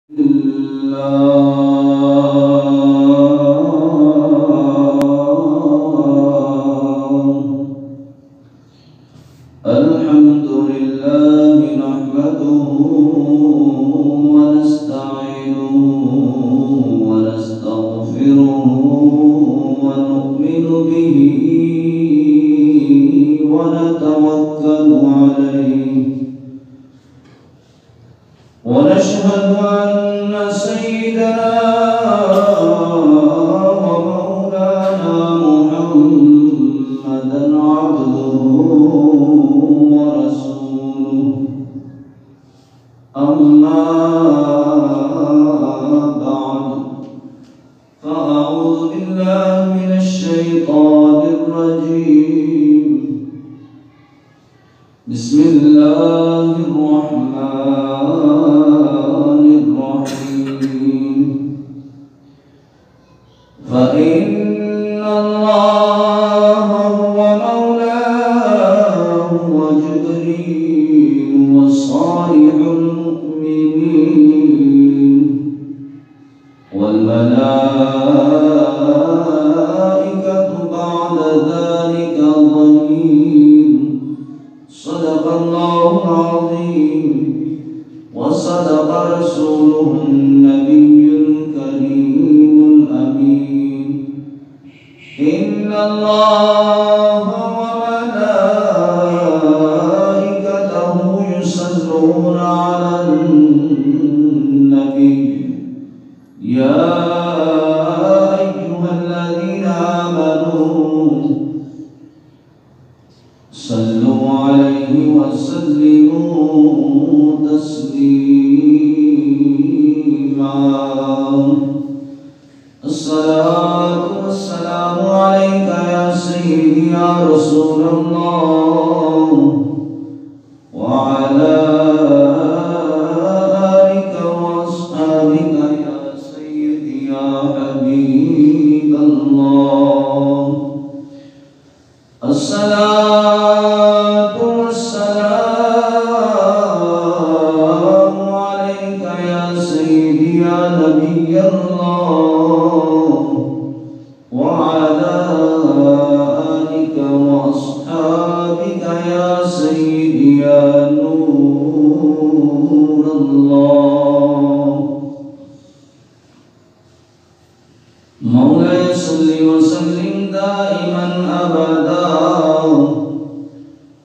الحمد لله نحمده ونستعينه ونستغفره ونؤمن به ونتوكل عليه ونشهد أن سيدنا ومولانا محمدا عبده ورسوله أما بعد فأعوذ بالله من الشيطان الرجيم بسم الله الرحمن الرحيم فإن الله هو مولاه وجبريل وصالح المؤمنين والملائكة بعد ذلك ظهير صدق الله العظيم وصدق رسوله النبي الكريم الأمين إن الله وملائكته يصلون على النبي يا أيها الذين آمنوا صلوا عليه وسلموا تسليما الصلاة والسلام عليك يا سيدي يا رسول الله وعلى آلك وأصحابك يا سيدي يا حبيب الله الصلاة والسلام عليك يا سيدي يا نبي الله وعلى آلك وأصحابك يا سيدي يا نور الله مولاي صل وسلم دائما أبدا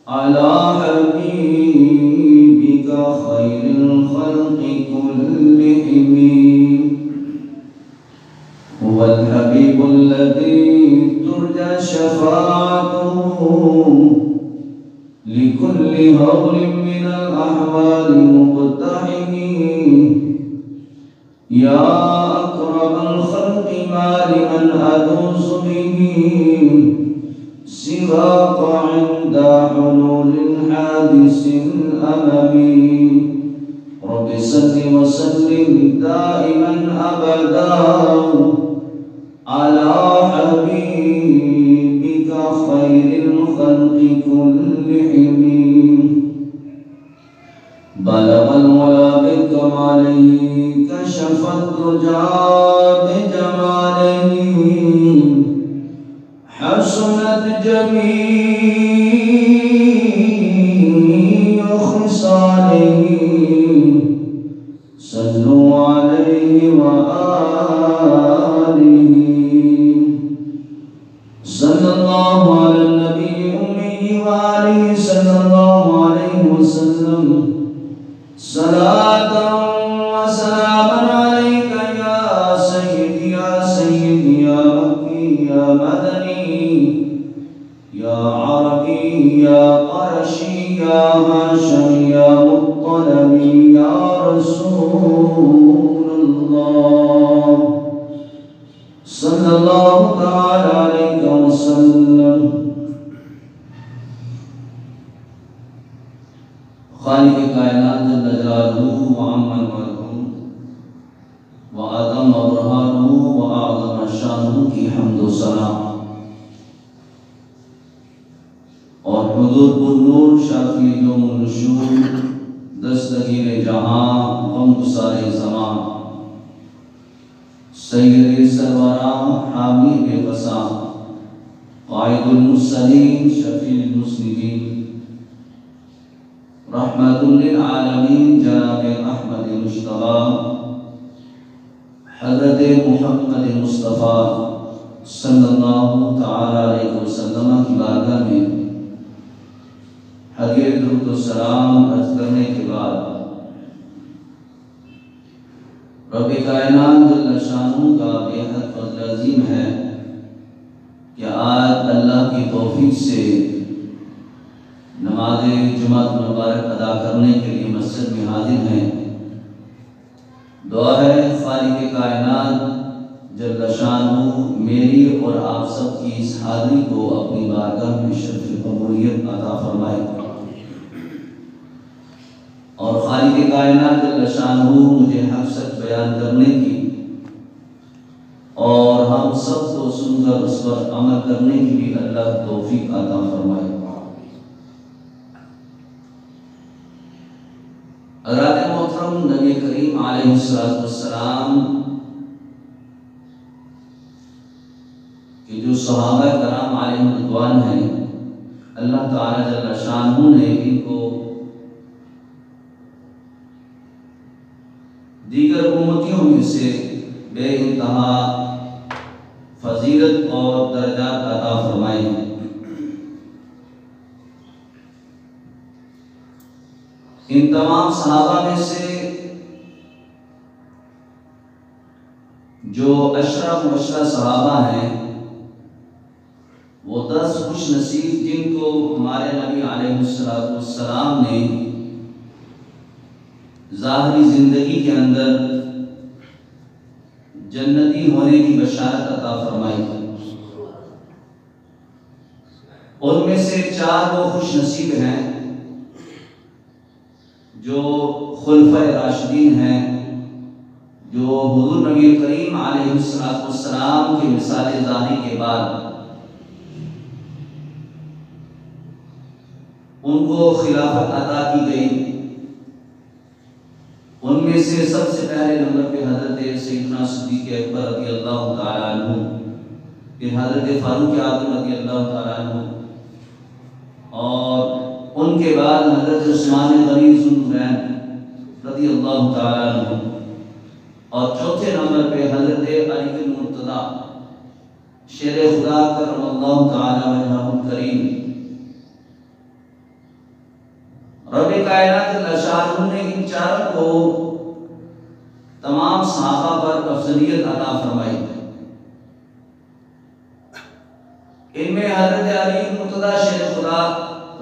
على حبيبك خير الخلق كلهم هو الحبيب الذي ترجى شفاعته لكل هول من الأحوال مقتحم يا أكرم الخلق ما لمن أدوس به سواك عند حلول الحادث الأممي رب صل وسلم دائما أبدا على حبيبك خير الخلق كلهم بلغ العلا بكماله كشف الدجى بجماله حسنت جميع خصاله صلوا عليه وآله صلى الله على النبي الأمي وآله صلى الله عليه وسلم صلاة وسلاما عليك يا سيدي يا سيدي يا مكي يا مدني يا عربي يا قرشي يا هاشمي يا مطلبي يا رسول الله صلى الله تعالى عليك وسلم خالق کائنات جل جلالہ وعمل ملکہ وآدم برہانہ وآدم شانہ کی حمد و ثنا اور حضور النور شافی یوم النشور دستگیر جہاں غم گسار زمان سید سروران حامی بے قصاں قائد المرسلین شفیع المذنبین رحمت للعالمین جناب احمد مجتبی حضرت محمد مصطفیٰ صلی اللہ تعالی علیہ وسلم کی بارگاہ میں ہدیہ درود و سلام عرض کرنے کے بعد رب کائنات جل شانہ کا بے حد فضل عظیم ہے کہ آج اللہ کی توفیق سے نماز جمعہ مبارک ادا کرنے کے لیے مسجد میں حاضر ہیں۔ دعا ہے خالق کائنات جل شانہ میری اور آپ سب کی اس حاضری کو اپنی بارگاہ میں شرف قبولیت عطا فرمائے، اور خالق کائنات جل شانہ مجھے حق سچ بیان کرنے کی اور ہم سب کو سن کر اس پر عمل کرنے کی بھی اللہ توفیق عطا فرمائے۔ حضرات محترم، نبی کریم علیہ السلام کہ جو صحابہ کرام علیہم رضوان ہیں، اللہ تعالی جل شانہ نے ان کو دیگر امتیوں میں سے بے انتہا فضیلت اور درجات عطا فرمائے ہیں۔ ان تمام صحابہ میں سے جو اشرف مبشرہ صحابہ ہیں، وہ 10 خوش نصیب جن کو ہمارے نبی علیہ السلام نے ظاہری زندگی کے اندر جنتی ہونے کی بشارت عطا فرمائی۔ ان میں سے 4 وہ خوش نصیب ہیں جو خلفائے راشدین ہیں، جو حضور نبی کریم علیہ السلام کی مثال ظاہری کے بعد ان کو خلافت عطا کی گئی۔ ان میں سے سب سے پہلے نمبر پہ حضرت سیدنا صدیق اکبر رضی اللہ تعالیٰ عنہ، پھر حضرت فاروق اعظم رضی اللہ تعالیٰ عنہ، اور ان کے بعد حضرت عثمان غنی ذو النورین رضی اللہ تعالیٰ عنہ، اور چوتھے نمبر پہ حضرت علی المرتضیٰ شیر خدا کرم اللہ تعالیٰ وجہہ الکریم۔ رب کائنات جل شانہ نے ان 4 کو تمام صحابہ پر افضلیت عطا فرمائی۔ ان میں حضرت علی المرتضیٰ شیر خدا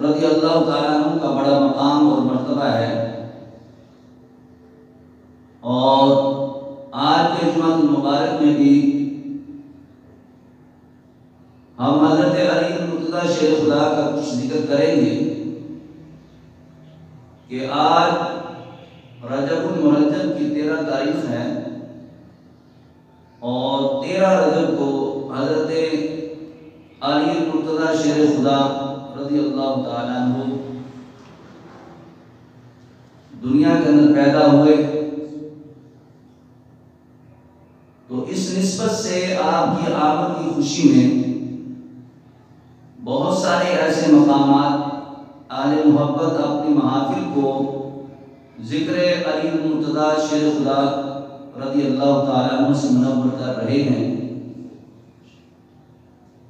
رضی اللہ تعالیٰ عنہ کا بڑا مقام اور مرتبہ ہے، اور آج کے جمعہ المبارک میں بھی ہم حضرت علی المرتضیٰ شیر خدا کا کچھ ذکر کریں گے کہ آج رجب المرجب کی 13 تاریخ ہے، اور 13 رجب کو حضرت علی المرتضیٰ شیر خدا رضی اللہ تعالیٰ عنہ دنیا کے اندر پیدا ہوئے۔ تو اس نسبت سے آپ کی آمد کی خوشی میں بہت سارے ایسے مقامات اہل محبت اپنی محافل کو ذکر علی المرتضیٰ شیر خدا رضی اللہ تعالیٰ عنہ سے منور کر رہے ہیں،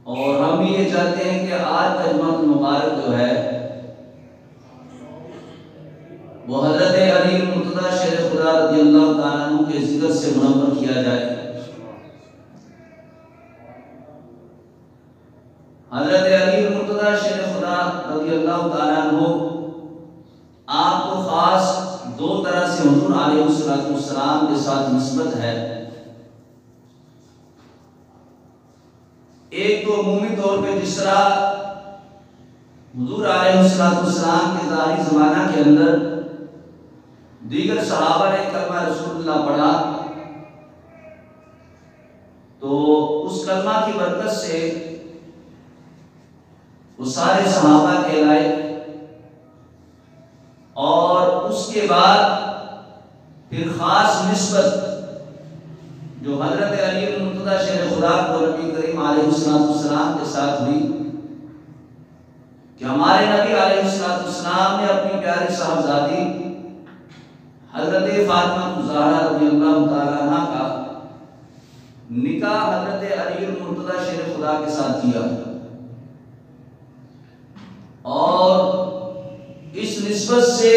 اور ہم بھی یہ چاہتے ہیں کہ آج کا جمعہ مبارک جو ہے وہ حضرت علی المرتضیٰ شیر خدا رضی اللہ تعالیٰ عنہ کے ذکر سے منور کیا جائے۔ حضرت علی المرتضیٰ شیر خدا رضی اللہ تعالیٰ عنہ آپ کو خاص 2 طرح سے حضور علیہ السلام کے ساتھ نسبت ہے۔ ایک تو عمومی طور پہ جس طرح حضور علیہ السلام کے ظاہری زمانہ کے اندر دیگر صحابہ نے کلمہ رسول اللہ پڑھا، تو اس کلمہ کی برکت سے وہ سارے صحابہ کہلائے، اور اس کے بعد پھر خاص نسبت جو حضرت علی المرتضیٰ شیر خدا کو نبی کریم علیہ السلام کے ساتھ ہوئی کہ ہمارے نبی علیہ السلام نے اپنی پیاری صاحبزادی حضرت فاطمہ زہرا رضی اللہ تعالیٰ عنہ کا نکاح حضرت علی المرتضیٰ شیر خدا کے ساتھ کیا، اور اس نسبت سے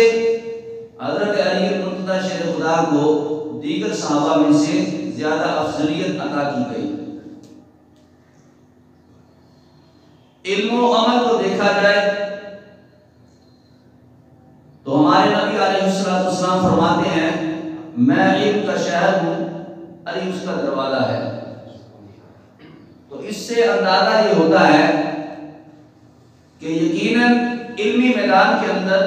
حضرت علی المرتضیٰ شیر خدا کو دیگر صحابہ میں سے زیادہ افضلیت عطا کی گئی۔ علم و عمل کو دیکھا جائے تو ہمارے نبی علیہ السلام فرماتے ہیں میں علم کا شہر ہوں، علی اس کا دروازہ ہے۔ تو اس سے اندازہ یہ ہوتا ہے کہ یقیناً علمی میدان کے اندر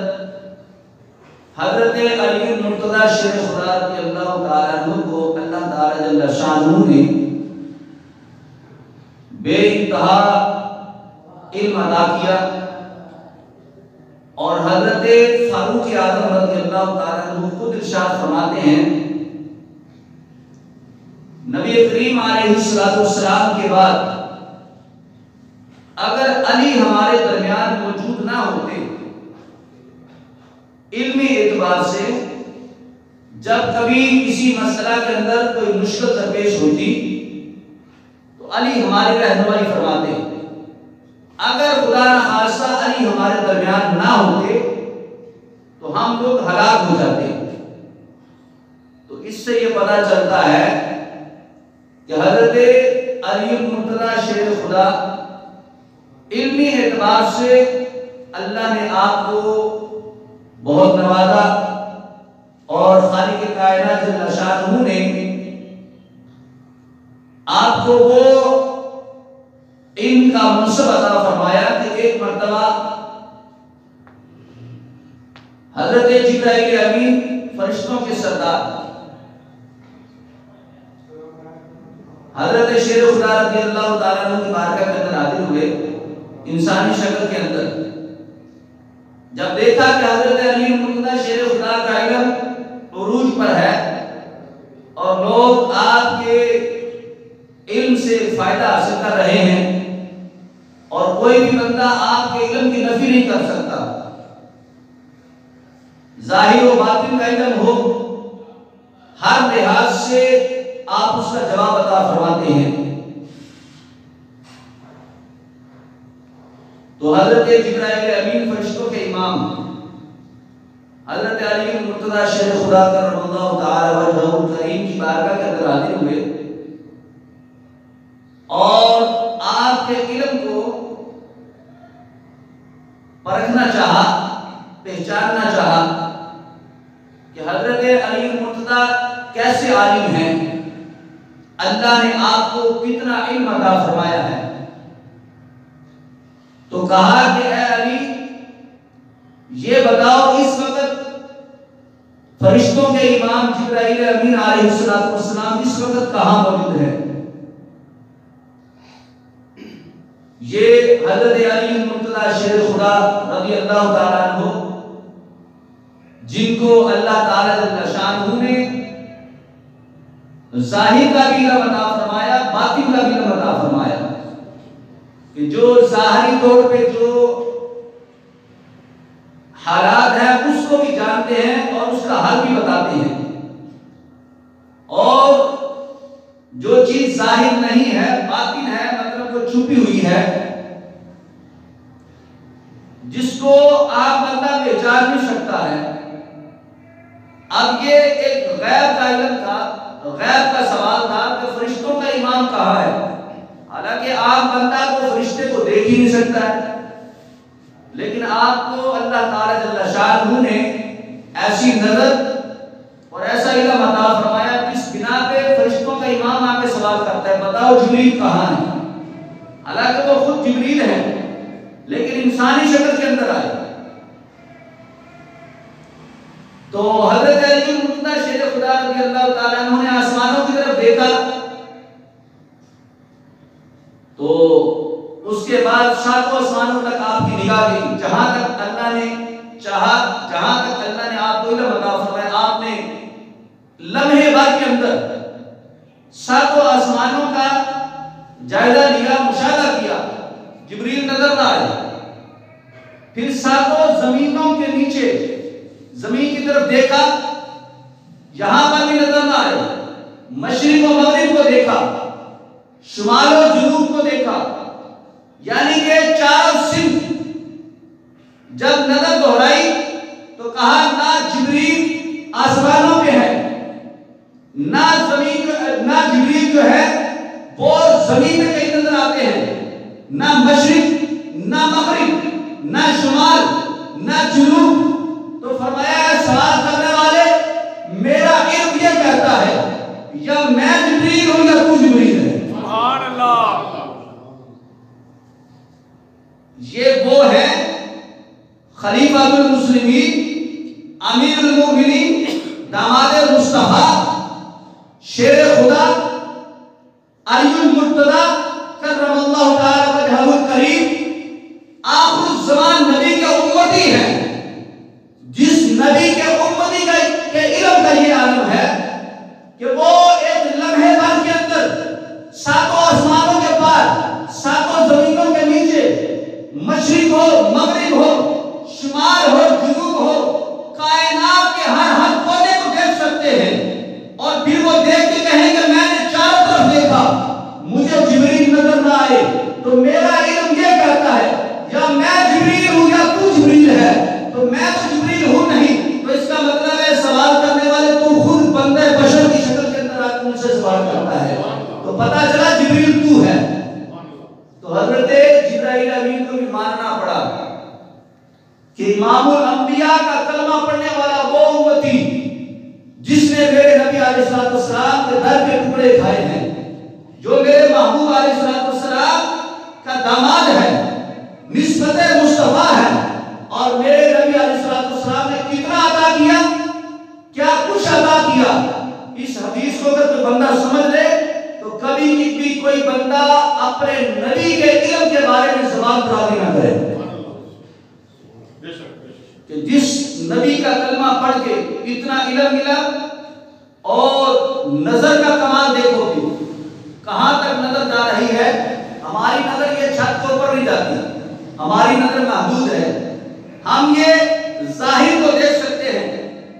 حضرت علی المرتضیٰ شیر خدا رضی اللہ تعالیٰ عنہ کو اللہ تعالیٰ جل شانہ نے بے انتہا علم عطا کیا، اور حضرت فاروق اعظم رضی اللہ تعالیٰ عنہ خود ارشاد فرماتے ہیں نبی کریم علیہ السلام کے بعد اگر علی ہمارے درمیان موجود نہ ہوتے، علمی اعتبار سے جب کبھی کسی مسئلہ کے اندر کوئی مشکل درپیش ہوتی تو علی ہماری رہنمائی فرماتے، اگر خدا نہ خاصہ علی ہمارے درمیان نہ ہوتے تو ہم لوگ ہلاک ہو جاتے۔ تو اس سے یہ پتہ چلتا ہے کہ حضرت علی المرتضیٰ شیر خدا علمی اعتبار سے اللہ نے آپ کو بہت نوازا، اور خالق کائنات جل شانہ نے آپ کو وہ علم کا منصب عطا فرمایا کہ ایک مرتبہ حضرت جبرائیل امین فرشتوں کے سردار حضرت شیر خدا رضی اللہ تعالیٰ عنہ کی بارگاہ کے اندر حاضر ہوئے انسانی شکل کے اندر۔ جب دیکھا کہ حضرت علی المرتضیٰ شیر خدا کا علم عروج پر ہے اور لوگ آپ کے علم سے فائدہ حاصل کر رہے ہیں اور کوئی بھی بندہ آپ کے علم کی نفی نہیں کر سکتا، ظاہر و باطن کا علم ہو، ہر لحاظ سے آپ اس کا جواب عطا فرماتے ہیں، تو حضرت جبرائیل امین فرشتوں کے امام حضرت علی المرتضیٰ شیر خدا کرم اللہ تعالی وجہہ الکریم کی بارگاہ کے اندر حاضر ہوئے اور آپ کے علم کو پرکھنا چاہا، پہچاننا چاہا کہ حضرت علی المرتضیٰ کیسے عالم ہیں، اللہ نے آپ کو کتنا علم عطا فرمایا ہے۔ تو کہا کہ اے علی یہ بتاؤ اس وقت فرشتوں کے امام جبرائیل امین علیہ السلام اس وقت کہاں موجود ہے؟ یہ حضرت علی المرتضیٰ شیر خدا رضی اللہ تعالیٰ عنہ جن کو اللہ تعالیٰ جل شانہ نے ظاہر کا بھی علم عطا فرمایا، باطن کا بھی علم عطا فرمایا، کہ جو ظاہری طور پہ جو حالات ہیں اس کو بھی جانتے ہیں اور اس کا حل بھی بتاتے ہیں، اور جو چیز ظاہر نہیں ہے باطن ہے، مطلب وہ چھپی ہوئی ہے، جس کو آپ بندہ پہچان نہیں سکتا ہے۔ اب یہ ایک غیب کا علم تھا، غیب کا سوال تھا کہ فرشتوں کا امام کہاں ہے، حالانکہ آپ بندہ کو فرشتے کو دیکھ ہی نہیں سکتا ہے، لیکن آپ کو اللہ تعالیٰ جل شانہ نے ایسی نظر اور ایسا علم عطا فرمایا جس بنا پہ فرشتوں کا امام آپ کے سوال کرتا ہے بتاؤ جبریل کہاں ہے، حالانکہ وہ خود جبریل ہے لیکن انسانی شکل کے اندر آئے۔ تو حضرت علی المرتضیٰ شیر خدا رضی اللہ تعالیٰ عنہ نے آسمانوں کی طرف دیکھا، تو اس کے بعد ساتوں آسمانوں تک آپ کی نگاہ گئی، جہاں تک اللہ نے چاہا، جہاں تک اللہ نے آپ کو علم عطا فرمایا، آپ نے لمحے بعد کے اندر ساتوں آسمانوں کا جائزہ لیا، مشاہدہ کیا، جبریل نظر نہ آئے۔ پھر ساتوں زمینوں کے نیچے زمین کی طرف دیکھا، یہاں پر بھی نظر نہ آئے۔ مشرق و مغرب کو دیکھا، شمال و جنوب کو دیکھا، یعنی کہ چاروں سمت جب نظر دہرائی تو کہا نہ جبریل آسمانوں پہ ہے، نہ جبریل جو ہے وہ زمین میں کہیں نظر آتے ہیں، نہ مشرق نہ مغرب نہ شمال نہ جنوب۔ تو فرمایا ہے سوال کرنے والے میرا علم یہ کہتا ہے یا میں جبریل ہوں یا تو جبریل ہے۔ سبحان اللہ۔ یہ وہ ہے خلیفہ المسلمین، امیر المومنین، داماد مصطفیٰ، شیر خدا، علی المرتضی کرم اللہ تعالی وجہہ الکریم، آخر الزمان نبی کے امتی ہیں۔ جس نبی کے امتی کے علم کا یہ عالم ہے کہ وہ ایک لمحے بھر کے اندر ساتوں آسمانوں کے پار، ساتوں زمینوں کے نیچے، مشرق ہو مغرب ہو شمال ہو جنوب ہو، کائنات کے ہر کونے کو دیکھ سکتے ہیں، اور پھر وہ دیکھ کے کہیں کہ میں نے چاروں طرف دیکھا مجھے جبریل نظر نہ آئے۔ تو میرا علم یہ کہتا ہے یا میں جبریل ہوں یا تو جبریل ہے، تو میں تو جبریل ہوں نہیں۔ تو اس کا مطلب ہے سوال کرنے والے تو خود بندے بشر کی شکل کے اندر آ کے مجھ سے سوال کرتا ہے، تو پتہ چلا جبریل تو ہے۔ تو حضرت جبرائیل امین کو بھی ماننا پڑا کہ امام الانبیاء کا کلمہ پڑھنے والا وہ امتی جس نے میرے نبی علیہ السلام کے در کے ٹکڑے کھائے ہیں، جو میرے محبوب علیہ السلام کا داماد ہے، نسبت مصطفیٰ ہے، اور میرے نبی علیہ السلام نے کتنا عطا کیا، کیا کچھ عطا کیا۔ اس حدیث کو اگر کوئی بندہ سمجھ لے تو کبھی بھی کوئی بندہ اپنے نبی کے علم کے بارے میں زبان درازی نہ کرے، کہ جس نبی کا کلمہ پڑھ کے اتنا علم ملا، اور نظر کا کمال دیکھو کہ کہاں تک نظر جا رہی ہے۔ ہماری نظر یہ چھت کے اوپر نہیں جاتی، ہماری نظر محدود ہے، ہم یہ ظاہر کو دیکھ سکتے ہیں،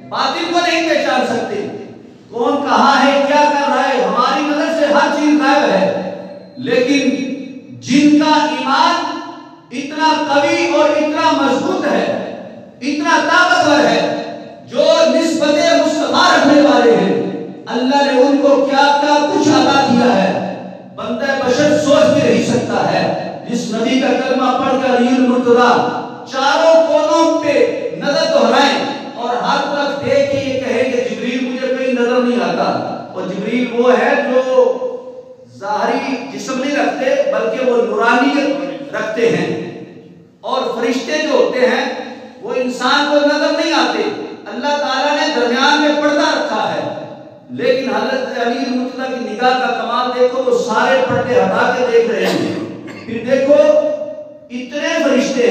باطن کو نہیں پہچان سکتے، کون کہاں ہے کیا کر رہا ہے، ہماری نظر سے ہر چیز غائب ہے۔ لیکن جن کا ایمان اتنا قوی اور اتنا مضبوط ہے، اتنا طاقتور ہے، جو نسبت مصطفیٰ رکھنے والے ہیں، اللہ نے ان کو کیا کیا کچھ عطا کیا ہے، بندہ بشر سوچ بھی نہیں سکتا ہے۔ جس نبی کا کلمہ پڑھ کر علی المرتضی چاروں کونوں پہ نظر دہرائیں اور ہر طرف دیکھ کے یہ کہے کہ جبریل مجھے کہیں نظر نہیں آتا، اور جبریل وہ ہے جو ظاہری جسم نہیں رکھتے بلکہ وہ نورانیت رکھتے ہیں، اور فرشتے جو ہوتے ہیں وہ انسان کو نظر نہیں آتے، اللہ تعالیٰ نے درمیان میں پردہ رکھا ہے۔ لیکن حضرت علی المرتضی کی نگاہ کا کمال دیکھو، وہ سارے پردے ہٹا کے دیکھ رہے ہیں۔ پھر دیکھو اتنے فرشتے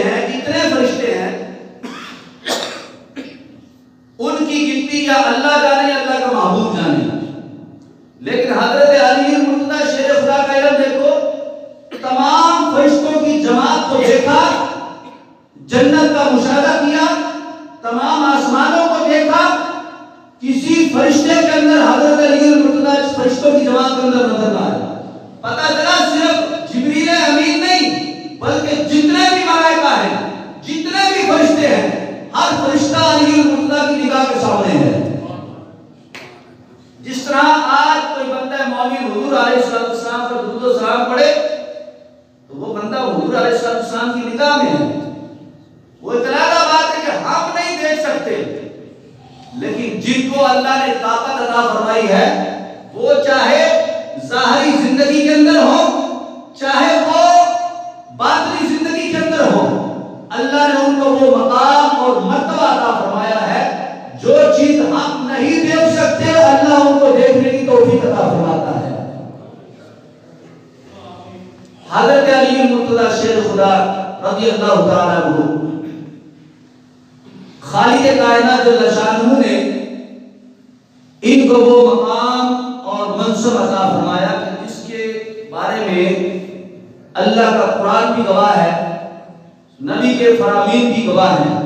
ہیں، ان کی گنتی یا اللہ جانے یا اللہ کا محبوب جانے، لیکن حضرت علی المرتضی شیر خدا کا علم دیکھو، تمام فرشتوں کی جماعت کو دیکھا، جنت کا مشاہدہ کیا، تمام آسمانوں کو دیکھا، کسی فرشتے کے اندر حضرت علی المرتضی فرشتوں کی جماعت کے اندر نظر نہ آیا۔ پتہ چلا صرف جبریل امین نہیں بلکہ جتنے بھی ملائکہ ہیں، جتنے بھی فرشتے ہیں، ہر فرشتہ علی المرتضی کی نگاہ کے سامنے ہے۔ جس طرح آج کوئی بندہ مومن حضور علیہ السلام پر درود و سلام پڑھے تو وہ بندہ حضور علیہ السلام کی نگاہ میں ہے، وہ اطلاع بات ہے کہ ہم نہیں دیکھ سکتے، لیکن جن کو اللہ نے طاقت عطا فرمائی ہے وہ چاہے ظاہری زندگی کے اندر ہو چاہے وہ باطنی زندگی کے اندر ہو، اللہ نے ان کو وہ مقام اور مرتبہ عطا فرمایا ہے جو چیز ہم نہیں دیکھ سکتے اللہ ان کو دیکھنے کی توفیق عطا فرماتا ہے۔ حضرت علی المرتضی شیر خدا رضی اللہ تعالیٰ عنہ، خالق کائنات جل شانہ نے ان کو وہ مقام اور منصب منصب عطا فرمایا کہ جس کے بارے میں اللہ کا قرآن بھی گواہ ہے، نبی کے فرامین بھی گواہ ہیں،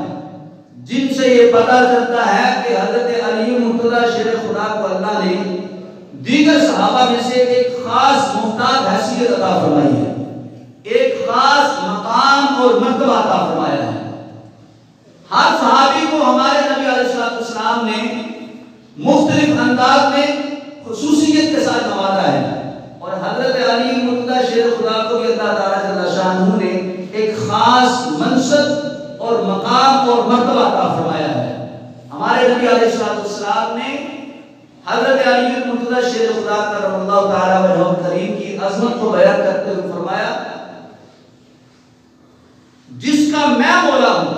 جن سے یہ پتہ چلتا ہے کہ حضرت علی مرتضیٰ شیر خدا کو اللہ نے دیگر صحابہ میں سے ایک خاص ممتاز حیثیت عطا فرمائی ہے، ایک خاص مقام اور مرتبہ عطا فرمایا ہے۔ ہر صحابی کو ہمارے نبی علیہ السلام نے مختلف انداز میں خصوصیت کے ساتھ نوازا ہے، اور حضرت علی مرتضیٰ شیر خدا کو بھی اللہ تعالیٰ جل شانہ نے ایک خاص منصب اور مقام اور مرتبہ عطا فرمایا ہے۔ ہمارے نبی علیہ السلام نے حضرت علی مرتضیٰ شیر خدا کرم اللہ تعالیٰ وجہہ کریم کی عظمت کو بیان کرتے ہوئے فرمایا، جس کا میں مولا ہوں،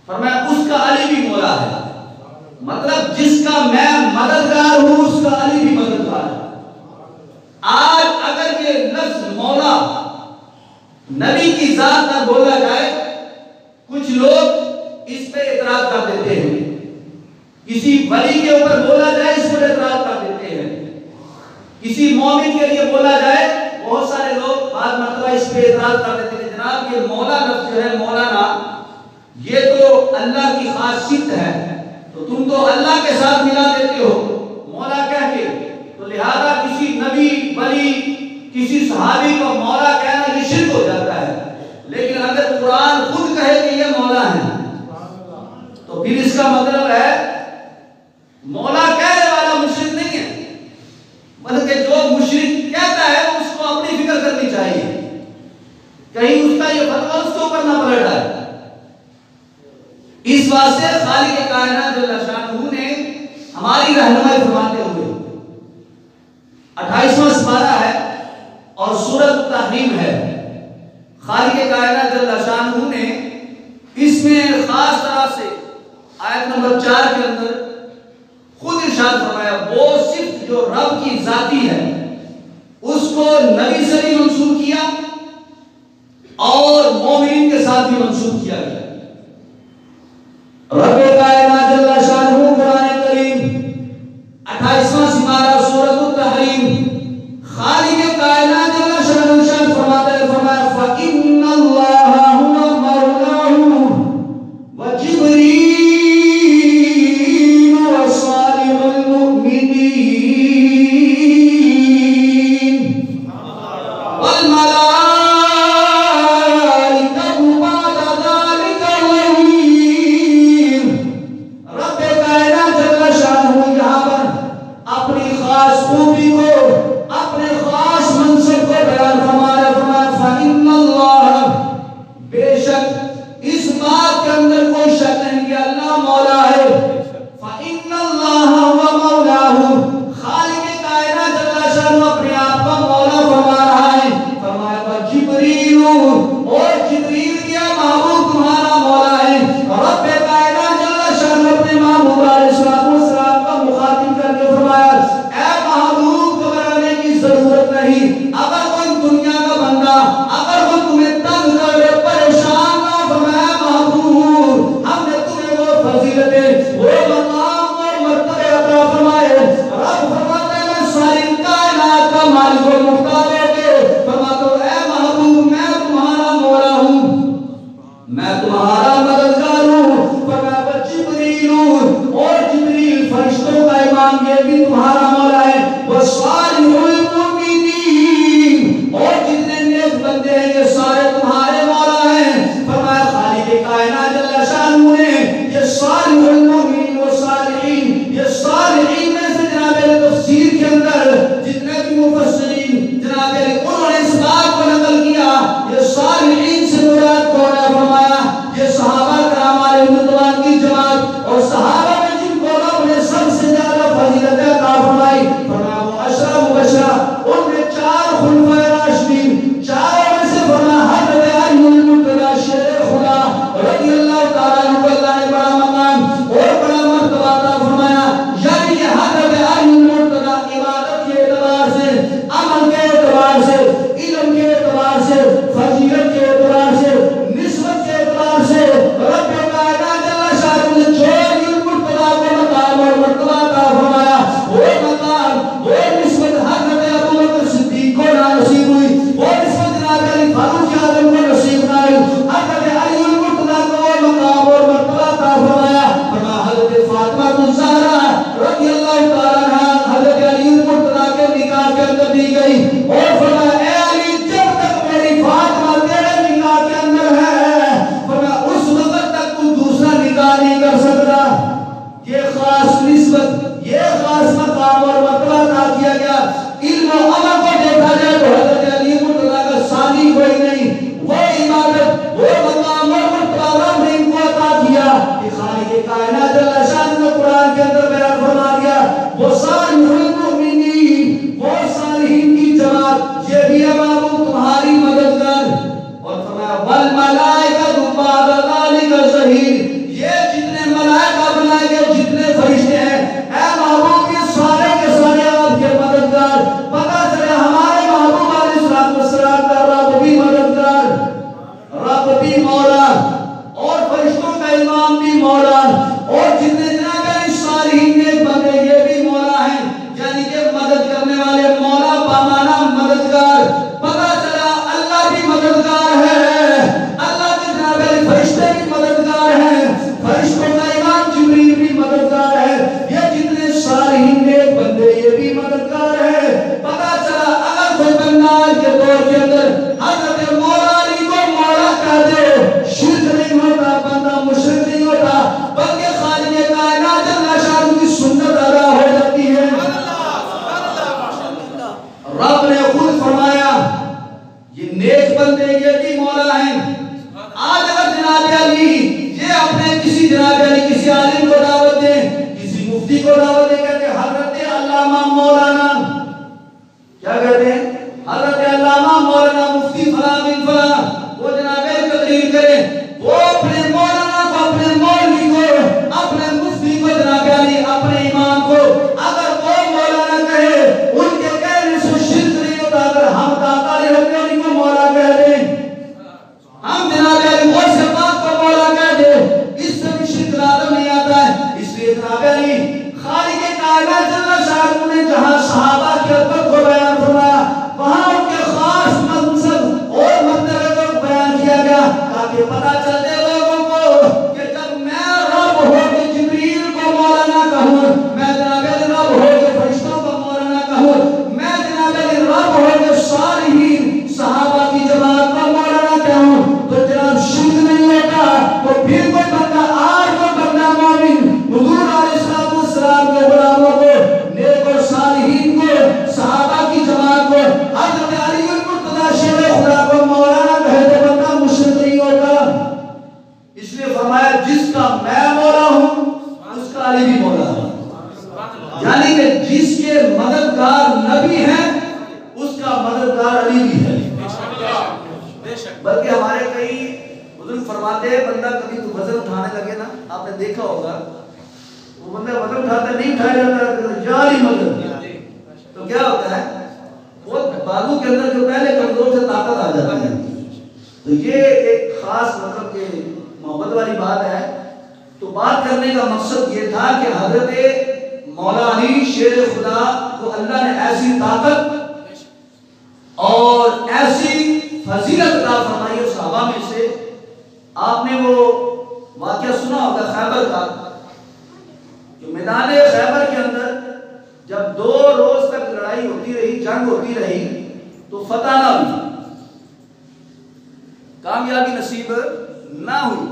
فرمایا اس کا علی بھی مولا ہے، مطلب جس کا میں مددگار ہوں اس کا علی بھی مددگار ہے۔ آج اگر یہ لفظ مولا نبی کی ذات پر بولا جائے، کچھ لوگ اس پہ اعتراض کر دیتے ہیں، کسی ولی کے اوپر بولا جائے اس پر اعتراض کر دیتے ہیں، کسی مومن کے لیے بولا جائے بہت سارے لوگ بعض مرتبہ اس پہ اعتراض کر دیتے ہیں، جناب یہ مولا لفظ جو ہے مولانا یہ تو اللہ کی خاص صفت ہے، تو تم تو اللہ کے ساتھ ملا دیتے ہو مولا کہہ کے، تو لہذا کسی نبی ولی کسی صحابی کو مولا کہنا یہ شرک ہو جاتا ہے۔ لیکن اگر قرآن خود کہے کہ یہ مولا ہے تو پھر اس کا مطلب ہے مولا کہنے والا مشرک نہیں ہے، بلکہ جو مشرک کہتا ہے اس کو اپنی فکر کرنی چاہیے، کہیں اس کا یہ فتویٰ اس کے اوپر نہ پلٹ آئے۔ اس واسطے خالق کائنات جل شانہ نے ہماری رہنمائی فرماتے ہوئے 28واں سپارہ ہے اور سورۃ التحریم ہے، خالق کائنات جل شانہ نے اس میں خاص طرح سے آیت نمبر 4 کے اندر خود ارشاد فرمایا، وہ صفت جو رب کی ذاتی ہے اس کو نبی سے بھی منسوب کیا اور مومنین کے ساتھ بھی منسوب کیا گیا۔ رب کائنات جل شانہ قرآن کریم 28واں سپارہ سورۃ التحریم خالق کائنات جل شانہ ارشاد فرماتا ہے، فرمایا فَإِنَّ اللَّهَ هُوَ مَوْلَاهُ وَجِبْرِيلُ وَصَالِحُ الْمُؤْمِنِينَ وَالْمَلَائِكَةُ ہم نے کریں حضرت علامہ مولانا مفتی فلاں بن فلاں وہ جناب تقریر کریں وہ اپنے مولانا کو اپنے مولوی کو اپنے مفتی کو جناب علی اپنے امام کو اگر وہ مولانا کہے ان کے کہنے سے شرک نہیں ہوتا اگر ہم داتا علی کو مولا کہہ دیں ہم جناب علی وہ سے بات کو مولا کہہ دیں اس سے بھی شرک لازم نہیں آتا ہے اس لیے جناب علی خالق کائنات جل شانہ نے جہاں صحابہ کی عظمت کو بیان فرمایا وہاں ان کے خاص منصب اور مرتبے کو بیان کیا گیا تاکہ پتہ چل دے لوگوں کو کہ جب میں رب ہو کے جبریل کو مولانا کہوں میں جناب علی رب ہو کے فرشتوں کو مولانا کہوں میں جناب علی رب ہو کے صالحین صحابہ کی جماعت کو مولانا کہوں تو جناب شرک نہیں ہوتا تو پھر کوئی بندہ آج کوئی بندہ مومن حضور علیہ السلام کے غلاموں کو نیک اور صالحین کو صحابہ کی جماعت کو حضرت علی المرتضی شیر خدا کو مولانا کہے تو بندہ مشرک نہیں ہوتا اس لیے فرمایا جس کا میں مولا ہوں اس کا علی بھی مولا ہے یعنی کہ جس کے مددگار نبی ہیں اس کا مددگار علی بھی ہے بلکہ ہمارے کئی بزرگ فرماتے ہیں بندہ کبھی تو وزن اٹھانے لگے نا آپ نے دیکھا ہوگا وہ بندہ وزن اٹھاتا نہیں اٹھایا جاتا جاری مدد تو کیا ہوتا ہے وہ بازو کے اندر جو پہلے کمزور سے طاقت آ جاتی ہے تو یہ ایک خاص مطلب کہ محبت والی بات ہے تو بات کرنے کا مقصد یہ تھا کہ حضرت مولا علی شیر خدا کو اللہ نے ایسی طاقت اور ایسی فضیلت عطا فرمائی ہے صحابہ میں سے آپ نے وہ واقعہ سنا ہوگا خیبر کا جو میدان خیبر کے اندر جب 2 روز تک لڑائی ہوتی رہی جنگ ہوتی رہی تو فتح نہ ہوئی کامیابی نصیب نہ ہوئی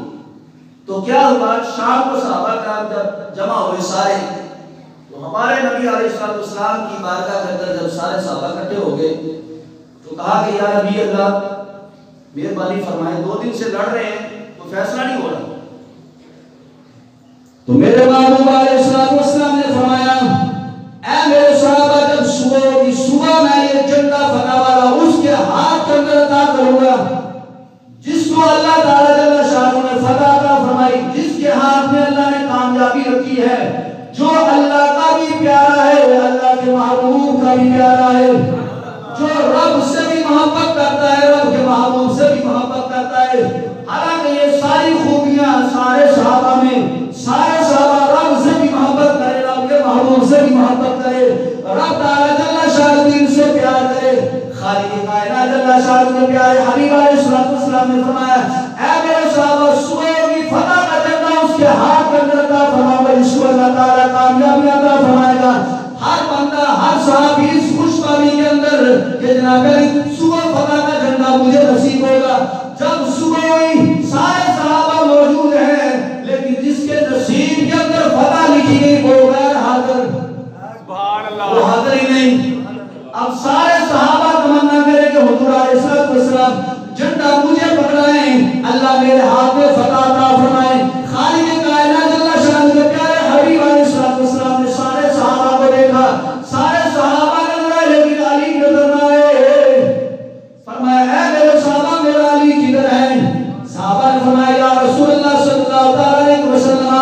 تو کیا ہوا شام کو صحابہ کرام جب جمع ہوئے سارے تو ہمارے نبی علیہ السلام کی بارگاہ کے اندر جب سارے صحابہ اکٹھے ہو گئے تو کہا کہ یا نبی اللہ مہربانی فرمائے 2 دن سے لڑ رہے ہیں تو فیصلہ نہیں ہو رہا تو میرے محبوب علیہ السلام نے فرمایا اے میرے صحابہ جب صبح ہوگی صبح میں یہ جھنڈا فتح والا اس کے ہاتھ کے اندر عطا کروں گا جس کو اللہ تعالی جل شانہ نے فتح عطا فرمائی جس کے ہاتھ میں اللہ نے کامیابی رکھی ہے جو اللہ کا بھی پیارا ہے اللہ کے محبوب کا بھی پیارا ہے جو رب سے بھی محبت کرتا ہے رب کے محبوب سے بھی محبت کرتا ہے حالانکہ یہ ساری خوبیاں سارے صحابہ میں سارے صحابہ رب سے بھی محبت کرے رب کے محبوب سے بھی محبت کرے رب تعالی جل شانہ دین سے پیار کرے خالق کائنات جل شانہ کے پیارے حبیب علیہ السلام نے فرمایا اے میرے صحابہ صبح کی فتح کا جھنڈا اس کے ہاتھ کے اندر عطا فرماؤں گا جس کو اللہ تعالی کامیابی عطا فرمائے گا ہر بندہ ہر صحابی اس خوشخبری کے اندر کہ جناب صبح فتح کا جھنڈا مجھے نصیب ہوگا جب صبح ہوئی سارے صحابہ موجود ہیں لیکن جس کے نصیب کے اندر فتح لکھی گئی وہ غیر حاضر وہ حاضر ہی نہیں اب سارے صحابہ تمنا کرے کہ حضور علیہ السلام جھنڈا مجھے پکڑائیں اللہ میرے ہاتھ میں فتح عطا فرمائے خالق کائنات جل شانہ کے پیارے حبیب علیہ السلام نے سارے صحابہ کو دیکھا سارے صحابہ نے لیکن علی نظر نہ آئے فرمایا اے میرے صحابہ میرا علی کدھر ہے صحابہ نے فرمایا یا رسول اللہ صلی اللہ علیہ وسلم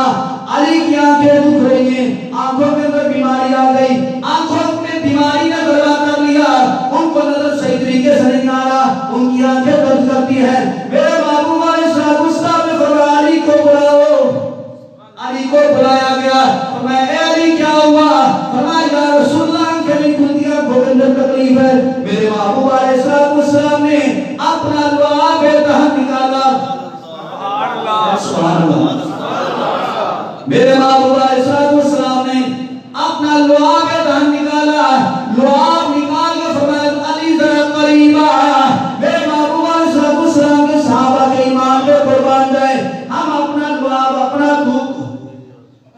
علی کی آنکھیں دکھ رہی ہیں آنکھوں کے اندر بیماری آ گئی آنکھوں میں بیماری نے غلبہ کر لیا ان کو نظر صحیح طریقے سے نہیں آ رہا ان کی آنکھیں درد کرتی ہیں میرے محبوب علیہ السلام نے فرمایا علی کو بلاؤ علی کو بلایا گیا فرمایا اے علی کیا ہوا فرمایا یا رسول اللہ آنکھیں نہیں کھلتی آنکھوں کے اندر تکلیف ہے میرے محبوب علیہ السلام نے اپنا لعاب دہن نکالا سبحان اللہ میرے محبوب علیہ السلام نے اپنا لعاب دہن نکالا لعاب نکال کے فرمایا علی ذرا قریب آ میرے محبوب علیہ السلام کے صحابہ کے ایمان پہ قربان جائے ہم اپنا لعاب اپنا دودھ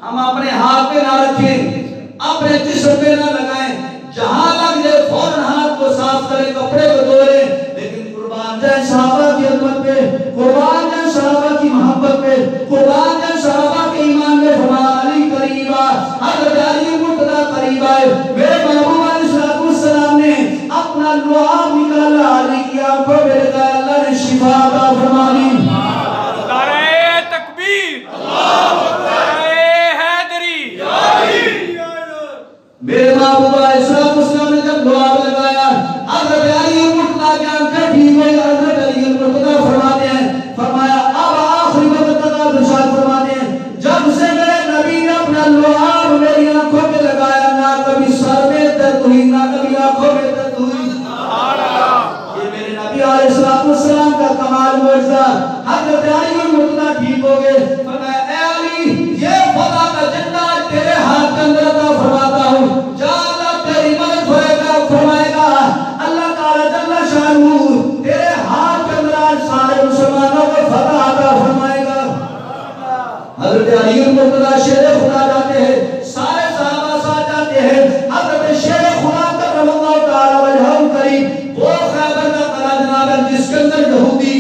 ہم اپنے ہاتھ پہ نہ رکھیں اپنے جسم پہ نہ لگائیں جہاں لگ جائے فوراً ہاتھ کو صاف کریں کپڑے کو دھو لیں لیکن قربان جائے صحابہ کی عظمت پہ قربان جائے صحابہ کی محبت پہ قربان جائے صحابہ کے ایمان میں فرمایا علی قریب آ حضرت علی مرتضی قریب آئے میرے محبوب علیہ السلام نے اپنا محبوب علیہ السلام نے جب لعاب لگایا حضرت علی مرتضیٰ کی آنکھیں ٹھیک ہوئی حضرت علی مرتضیٰ فرماتے ہیں فرمایا اب آخری وقت تک آپ ارشاد فرماتے ہیں جب سے میرے نبی نے اپنا لعاب میری آنکھوں پہ لگایا نہ کبھی سر میں درد ہوئی نہ کبھی آنکھوں میں درد ہوئی یہ میرے نبی علیہ السلام کا کمال معجزہ حضرت علی مرتضیٰ ٹھیک ہو گئے فرمایا اے علی یہ خدا کا جھنڈا تیرے ہاتھ کے اندر عطا فرماتا ہوں جا اللہ تیری مدد فرمائے گا اللہ تعالی جل شانہ تیرے ہاتھ کے اندر سارے مسلمانوں کو فتح عطا فرمائے گا حضرت علی مرتضیٰ شیر خدا جاتے ہیں سارے صحابہ ساتھ جاتے ہیں حضرت شیر خدا کرم اللہ تعالی وجہہ کریم وہ خیبر کا قلعہ جناب جس کے اندر یہودی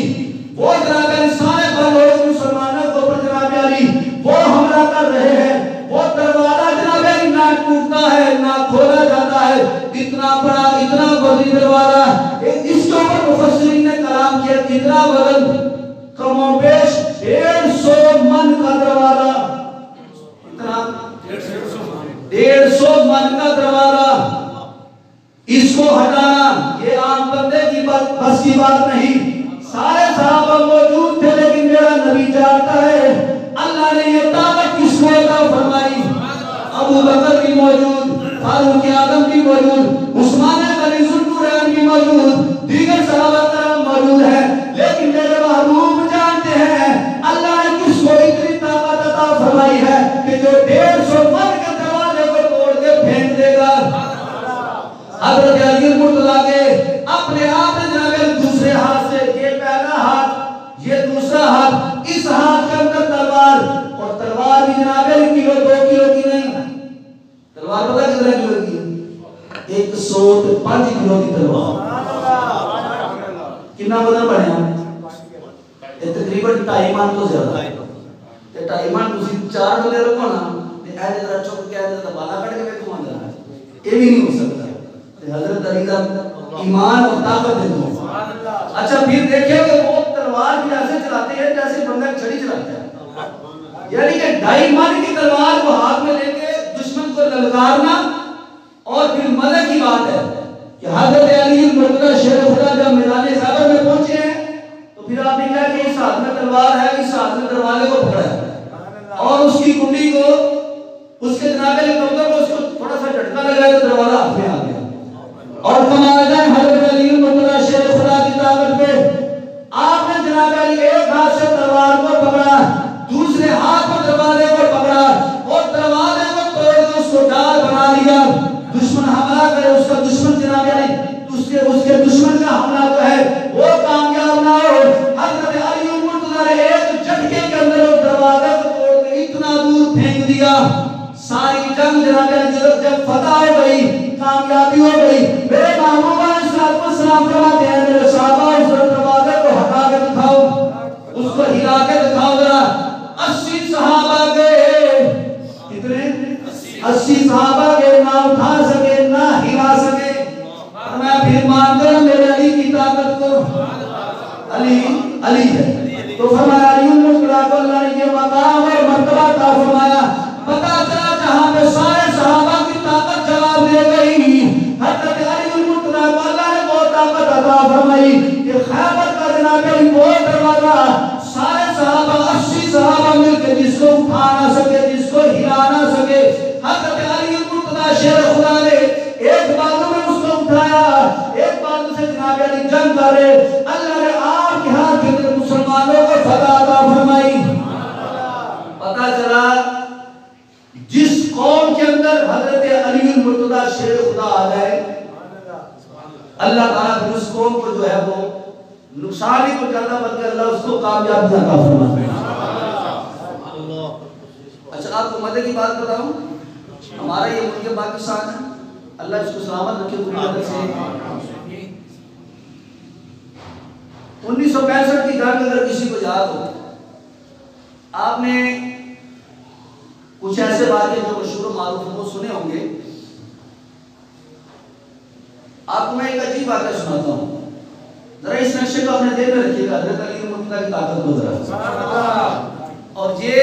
وہ جناب سارے بلوچ مسلمانوں کو پر جناب علی وہ حملہ کر رہے ہیں وہ دروازہ جناب نہ ٹوٹتا ہے نہ کھولا جاتا ہے اتنا بڑا اتنا بڑی دروازہ اس کے اوپر مفسرین نے کلام کیا اتنا وزن کم و بیش 150 من کا دروازہ اتنا 150 من کا دروازہ اس کو ہٹانا یہ عام بندے کی بس کی بات نہیں سارے صحابہ موجود تھے لیکن میرا نبی جانتا ہے اللہ نے یہ طاقت کس کو عطا فرمائی ابو بکر بھی موجود فاروق اعظم بھی موجود عثمان غنی ذوالنورین بھی موجود دیگر صحابہ کرام موجود ہیں لیکن میرے محبوب جانتے ہیں اللہ نے کس کو اتنی طاقت عطا فرمائی ہے کہ جو 150 من کے دروازے کو توڑ کے پھینک دے گا حضرت علی مرتضیٰ کے اپنے آپ نے جناب دوسرے ہاتھ سے یہ پہلا ہاتھ یہ دوسرا ہاتھ اس ہاتھ کے اندر تلوار اور تلوار بھی جناب کلو 2 کلو کی نہیں تلوار پتہ کتنا کلو کی ہے 105 کلو کی تلوار کتنا وزن بڑھیا یہ تقریباً 2.5 من تو زیادہ ہے 2.5 من تسی 4 بندے رکھو نا تے اے ذرا چپ کے اے ذرا بالا کٹ کے ویکھو اندر یہ بھی نہیں ہو سکتا حضرت علی کا ایمان اور طاقت ہے اچھا پھر دیکھیں کہ وہ تلوار بھی ایسے چلاتے ہیں جیسے بندہ چھڑی چلاتا ہے یعنی کہ 2.5 من کی تلوار کو ہاتھ میں لے کے دشمن کو للکارنا اور پھر مزے کی بات ہے کہ حضرت علی مرتضیٰ شیر خدا جب میدان خیبر میں پہنچے ہیں تو پھر آپ نے کہا کہ اس ہاتھ میں تلوار ہے اس ہاتھ میں دروازے کو پکڑا ہے اور اس کی کنڈی کو اس کے جناب علی کمزور کو اس کو تھوڑا سا جھٹکا لگایا تو دروازہ ہاتھ میں آ گیا اور کمال ہے حضرت علی مرتضیٰ شیر خدا کی طاقت پہ آپ نے جناب علی ایک ہاتھ سے تلوار کو پکڑا دوسرے ہاتھ پر دروازے کو پکڑا اور دروازے کو توڑ کے اس کو ڈال بنا لیا دشمن حملہ کرے اس کا دشمن جناب علی اس کے دشمن کا حملہ جو ہے وہ کامیاب نہ ہو حضرت علی مرتضیٰ نے ایک جھٹکے کے اندر اس دروازے کو توڑ کے اتنا دور پھینک دیا ساری جنگ جناب علی جب فتح ہو گئی کامیابی ہو گئی میرے محبوب علیہ السلام فرماتے ہیں میرے صحابہ اس دروازے کو ہٹا کے دکھاؤ اس کو ہلا کے دکھاؤ ذرا 80 صحابہ گئے کتنے 80 صحابہ گئے نہ اٹھا سکے نہ ہلا سکے میں پھر مان کر میرے علی کی طاقت کو علی ہے تو فرمایا علی مرتضیٰ کو اللہ نے یہ مقام اور مرتبہ عطا فرمایا پتہ چلا جہاں پہ سارے صحابہ کی طاقت جواب دے گئی حضرت علی مرتضیٰ کو اللہ نے وہ طاقت عطا فرمائی کہ خیبر کا جناب علی وہ دروازہ سارے صحابہ 80 صحابہ مل کے جس کو اٹھا نہ سکے جس کو ہلا نہ سکے حضرت علی مرتضیٰ شیر خدا نے ایک بازو میں اس کو اٹھایا ایک بازو سے جناب علی جنگ کرے اللہ نے آپ کے ہاتھ کے اندر مسلمانوں کو فتح عطا فرمائی پتہ چلا جس قوم کے اندر حضرت علی مرتضیٰ شیر خدا آ جائے اللہ تعالیٰ پھر اس قوم کو جو ہے وہ نقصان ہی کو جاتا بلکہ اللہ اس کو کامیابی عطا فرماتا ہے اچھا آپ کو مدد کی بات بتاؤں ہمارا یہ ملک پاکستان ہے اللہ اس کو سلامت رکھے پوری طرح سے 1965 کی جنگ اگر کسی کو یاد ہو آپ نے کچھ ایسے واقعے جو مشہور و معروف ہیں وہ سنے ہوں گے آپ کو میں ایک عجیب واقعہ سناتا ہوں ذرا اس نقشے کو اپنے دل میں رکھیے گا حضرت علی مرتضیٰ کی طاقت کو ذرا اور یہ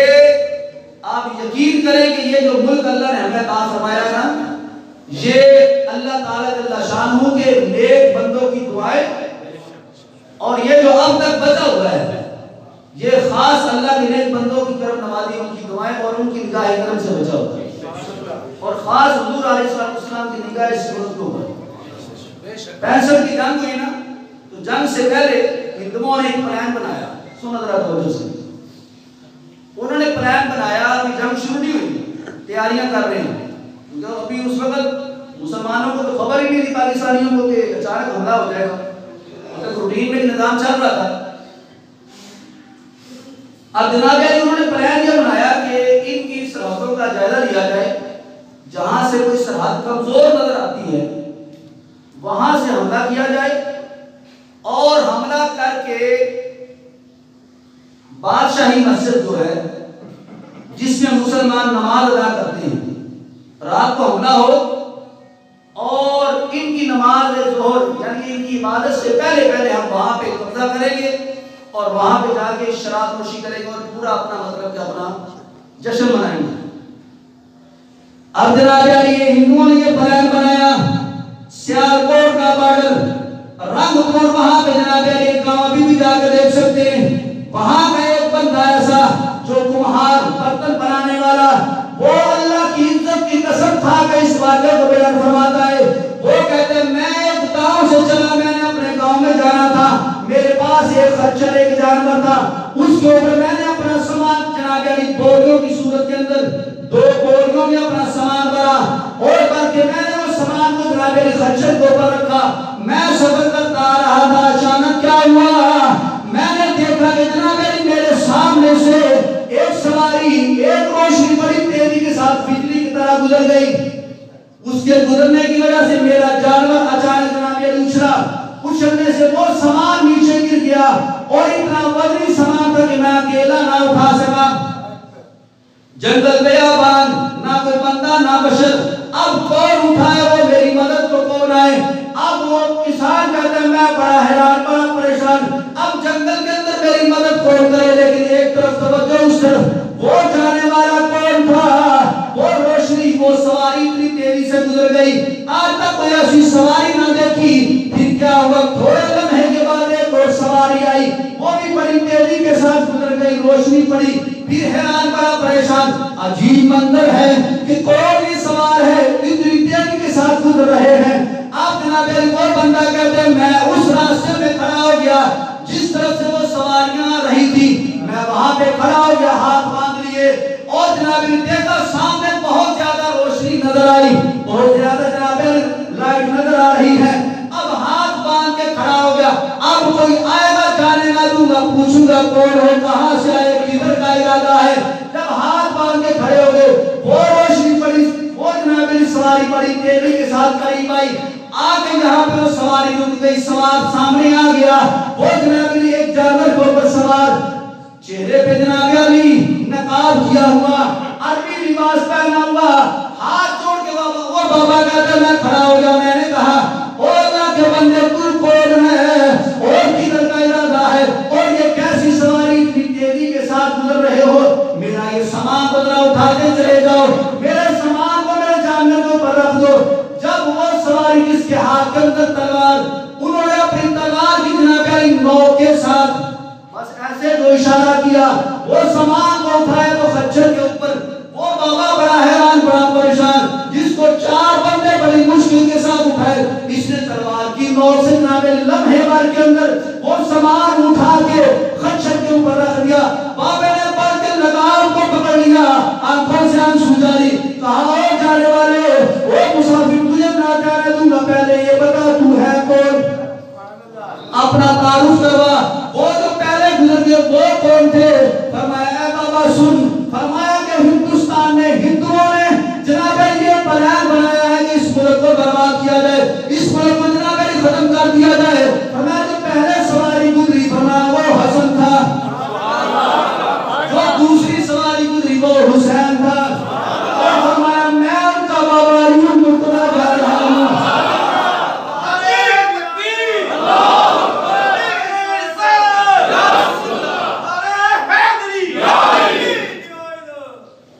آپ یقین کریں کہ یہ جو ملک اللہ نے ہمیں عطا فرمایا نا یہ اللہ تعالیٰ جل شانہ کے نیک بندوں کی دعائیں، اور یہ جو اب تک بچا ہوا ہے یہ خاص اللہ کے نیک بندوں کی طرف نوازی ان کی دعائیں اور ان کی نگاہ کرم سے بچا ہوتا ہے، اور خاص حضور علیہ السلام کی نگاہ صورت کو ہوئی۔ 65 کی جنگ ہوئی نا، تو جنگ سے پہلے ہندوؤں نے ایک پلان بنایا، سنو ذرا توجہ سے، انہوں نے پلان بنایا، ابھی جنگ شروع نہیں ہوئی، تیاریاں کر رہے ہیں، کیونکہ ابھی اس وقت مسلمانوں کو تو خبر ہی نہیں تھی پاکستانیوں کو کہ اچانک حملہ ہو جائے گا، مطلب روٹین میں نظام چل رہا تھا۔ اب جناب علی انہوں نے پلان یہ بنایا کہ ان کی سرحدوں کا جائزہ لیا جائے، جہاں سے کوئی سرحد کمزور نظر آتی ہے وہاں سے حملہ کیا جائے، اور حملہ کر کے بادشاہی مسجد جو ہے جس میں مسلمان نماز ادا کرتے ہیں، رات کو حملہ ہو اور ان کی نماز ظہر یعنی ان کی عبادت سے پہلے ہم وہاں پہ قبضہ کریں گے اور وہاں پہ جا کے شراب نوشی کریں گے اور پورا اپنا مطلب کہ اپنا جشن منائیں گے۔ اب جناب علی یہ ہندوؤں نے یہ پلان بنایا، سیالکوٹ کا بارڈر رنگ پور، وہاں پہ جناب علی ایک گاؤں ابھی بھی جا کے دیکھ سکتے ہیں، وہاں کا ایک بندہ ایسا جو کمہار برتن بنانے والا، وہ اللہ کی عزت کی قسم کھا کے اس واقعے کو بیان فرماتا ہے، وہ کہتے ہیں میں ایک گاؤں سے چلا، میں نے اپنے گاؤں میں جانا تھا، میرے پاس ایک خچر ایک جانور تھا، اس کے اوپر میں نے اپنا سامان جناب علی بوریوں کی صورت کے اندر 2 بوریوں میں اپنا سامان بھرا، اور بھر کے میں نے وہ سامان کو جناب علی خچر کے اوپر رکھا، میں سفر کرتا آ رہا تھا، اچانک کیا ہوا، میں نے دیکھا کہ جناب علی میرے سامنے سے ایک سواری ایک روشنی بڑی تیزی کے ساتھ بجلی کی طرح گزر گئی، اس کے گزرنے کی وجہ سے میرا جانور اچانک جناب علی اچھلنے سے وہ سامان نیچے گر گیا، اور اتنا وزنی سامان تھا کہ میں اکیلا نہ اٹھا سکا، جنگل بیابان، نہ کوئی بندہ نہ بشر، اب کون اٹھائے وہ میری مدد کو کون آئے، اب وہ کسان کہتے ہیں میں بڑا حیران بڑا پریشان، اب جنگل کے اندر میری مدد کون کرے، لیکن ایک طرف توجہ اس طرف وہ جانے والا کون تھا، وہ روشنی وہ سواری اتنی تیزی سے گزر گئی، آج تک کوئی ایسی سواری نہ دیکھی، پھر کیا ہوا تھوڑے لمحے کے بعد ایک اور سواری آئی، وہ بھی بڑی تیزی کے ساتھ گزر گئی، روشنی پڑی، پھر حیران بڑا پریشان، عجیب منظر ہے کہ کوئی بھی سوار ہے اتنی تیزی کے ساتھ گزر رہے ہیں، آپ جناب علی وہ بندہ کہتے ہیں میں اس راستے میں کھڑا ہو گیا جس طرف سے وہ سواریاں آ رہی تھی، میں وہاں پہ کھڑا ہو گیا، ہاتھ باندھ لیے، اور جناب علی دیکھا سامنے بہت زیادہ روشنی نظر آئی، بہت زیادہ جناب علی لائٹ نظر آ رہی ہے، اب ہاتھ باندھ کے کھڑا ہو گیا، اب کوئی آئے گا جانے نہ دوں گا، پوچھوں گا کون ہو کہاں سے آئے کدھر کا ارادہ ہے، جب ہاتھ باندھ کے کھڑے ہو گئے وہ روشنی پڑی، وہ جناب علی سواری بڑی تیزی کے ساتھ قریب آئی، آگے یہاں پہ وہ سواری رک گئی، سوار سامنے آ گیا، وہ جناب علی ایک جانور کے اوپر سوار، چہرے پہ جناب علی نقاب کیا ہوا، عربی لباس پہنا ہوا، ہاتھ جوڑ کے وہ بابا کہتے میں کھڑا ہو گیا، میں نے کہا او اللہ کے بندے تو کون ہے اور کدھر کا ارادہ ہے اور یہ کیسی سواری اتنی تیزی کے ساتھ گزر رہے ہو، میرا یہ سامان کو ذرا اٹھا کے چلے جاؤ، میرے سامان کو میرے جانور کے اوپر رکھ دو، جب وہ سواری جس کے ہاتھ کے اندر تلوار، انہوں نے اپنی تلوار کی جناب علی نوک کے ساتھ بس ایسے جو اشارہ کیا، وہ سامان کو اٹھائے تو خچر کے اوپر، وہ بابا بڑا حیران بڑا پریشان، جس کو 4 بندے بڑی مشکل کے ساتھ اٹھائے، اس نے تلوار کی نوک سے جناب علی لمحے بھر کے اندر وہ سامان اٹھا کے خچر کے اوپر رکھ دیا، بابے نے پڑھ کے لگام کو پکڑ لیا، آنکھوں سے آنسو جاری، کہا او جانے والے او مسافر تجھے نہ جانے دوں گا، پہلے یہ بتا تو ہے کون، اپنا تعارف کروا، وہ جو پہلے گزر گئے وہ کون تھے، فرمایا اے بابا سن، فرمایا کہ ہندوستان میں ہندوؤں نے جناب علی یہ پلان بنایا ہے کہ اس ملک کو برباد کیا جائے، اس ملک کو جناب علی ختم کر دیا جائے، فرمایا جو پہلے سواری گزری فرمایا وہ حسن تھا، جو دوسری سواری گزری وہ حسین تھا، اور فرمایا میں ان کا بابا علی المرتضیٰ جا رہا ہوں،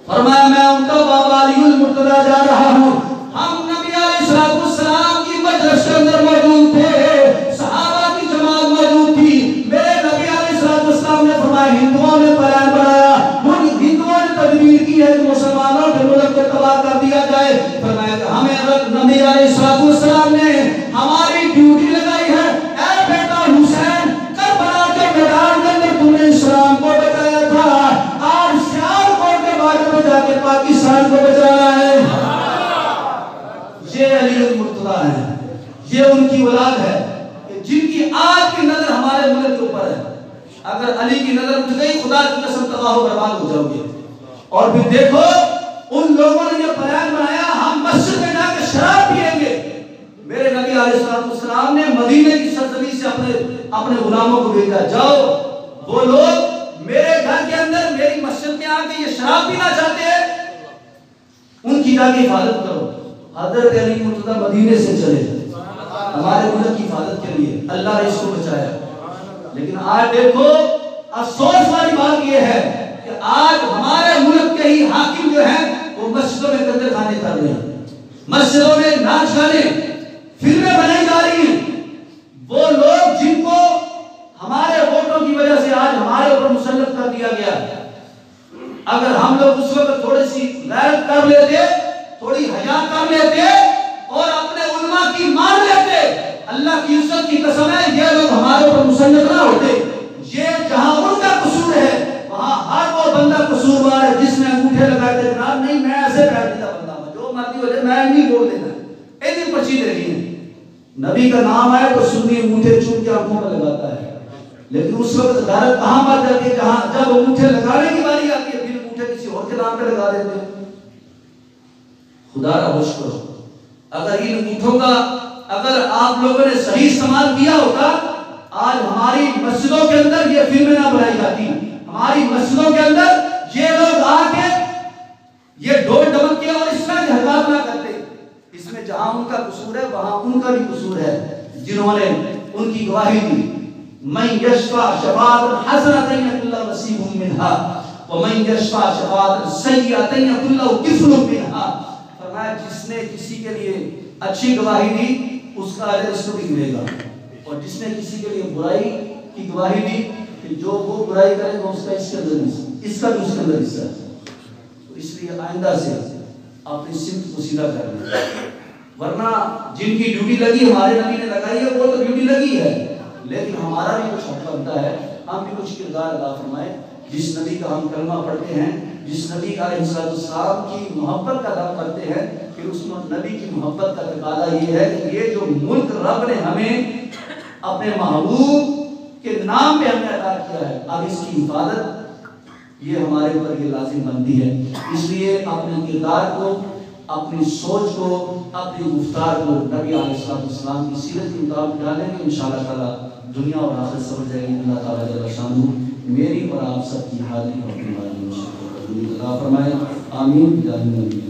فرمایا میں ان کا بابا علی المرتضیٰ جا رہا ہوں، ہم نبی ہیں، یہ ان کی اولاد ہے کہ جن کی آج کی نظر ہمارے ملک کے اوپر ہے. اگر علی کی نظر اٹھ گئی خدا کی قسم تباہ و برباد ہو جاؤ گے. اور پھر دیکھو ان لوگوں نے یہ بیان بنایا ہم مسجد میں جا کے شراب پیئیں گے. میرے نبی علیہ السلام نے مدینے کی سرزمین سے اپنے غلاموں کو بھیجا، جاؤ وہ لوگ میرے گھر کے اندر میری مسجد میں آ کے یہ شراب پینا چاہتے ہیں، ان کی جا کے حفاظت کرو. حضرت علی مرتضی مدینے سے چلے ہمارے ملک کی حفاظت کے لیے، اللہ نے اس کو بچایا. لیکن آج دیکھو افسوس والی بات یہ ہے کہ آج ہمارے ملک کے ہی حاکم جو ہیں وہ مسجدوں میں گندے کھانے کر رہے ہیں، مسجدوں میں ناچ گانے فلمیں بنائی جا رہی ہیں. وہ لوگ جن کو ہمارے ووٹوں کی وجہ سے آج ہمارے اوپر مسلط کر دیا گیا، اگر ہم لوگ اس وقت تھوڑی سی غیرت کر لیتے، تھوڑی حیا کر لیتے اور اپنے علماء کی مان لیتے، اللہ کی عزت کی قسم ہے یہ لوگ ہمارے اوپر مسلط نہ ہوتے. یہ جہاں ان کا قصور ہے وہاں ہر وہ بندہ قصوروار ہے جس نے انگوٹھے لگائے تھے جناب نہیں میں ایسے بیٹھ دیتا بندہ ہوں جو مرضی ہو جائے میں نہیں بول دینا، ایسی پرچی دے رہی ہے. نبی کا نام آئے تو سنی انگوٹھے چون کے آنکھوں میں لگاتا ہے. لیکن اس وقت غیرت کہاں پر جاتی ہے جب انگوٹھے لگانے کی باری آتی ہے پھر انگوٹھے کسی اور کے نام پہ لگا دیتے ہیں. خدا کا ہوش کرو. اگر ان انگوٹھوں کا اگر آپ لوگوں نے صحیح استعمال کیا ہوتا آج ہماری مسجدوں کے اندر یہ فلمیں نہ بنائی جاتی، ہماری مسجدوں کے اندر یہ لوگ آ کے یہ ڈھول ڈمکے اور اس طرح کی حرکات نہ کرتے. اس میں جہاں ان کا قصور ہے وہاں ان کا بھی قصور ہے جنہوں نے ان کی گواہی دی. من یشفع شفاعۃ حسنۃ یکن له نصیب منها ومن یشفع شفاعۃ سیئۃ یکن له کفل منها. فرمایا جس نے کسی کے لیے اچھی گواہی دی اس کا اجر اس کو بھی ملے گا، اور جس نے کسی کے لیے برائی کی گواہی دی کہ جو وہ برائی کرے گا اس کا اس کے اندر اس کا بھی اس کے اندر حصہ ہے. تو اس لیے آئندہ سے اپنی سمت کو سیدھا کر لیں، ورنہ جن کی ڈیوٹی لگی ہمارے نبی نے لگائی ہے وہ تو ڈیوٹی لگی ہے، لیکن ہمارا بھی کچھ حق بنتا ہے ہم بھی کچھ کردار ادا فرمائیں. جس نبی کا ہم کلمہ پڑھتے ہیں، جس نبی علیہ السلام کی محبت کا ادا کرتے ہیں، پھر اس نبی کی محبت کا تقاضا یہ ہے کہ یہ جو ملک رب نے ہمیں اپنے محبوب کے نام پہ ہمیں عطا کیا ہے اب اس کی حفاظت یہ ہمارے اوپر یہ لازم بنتی ہے. اس لیے اپنے کردار کو، اپنی سوچ کو، اپنی گفتار کو نبی علیہ السلام کی سیرت کے مطابق ڈالیں گے انشاءاللہ تعالی دنیا اور آخرت سمجھ جائے گی. اللہ تعالیٰ جل شانہ میری اور آپ سب کی حاضری اور اپنی عطا فرمائے. آمین.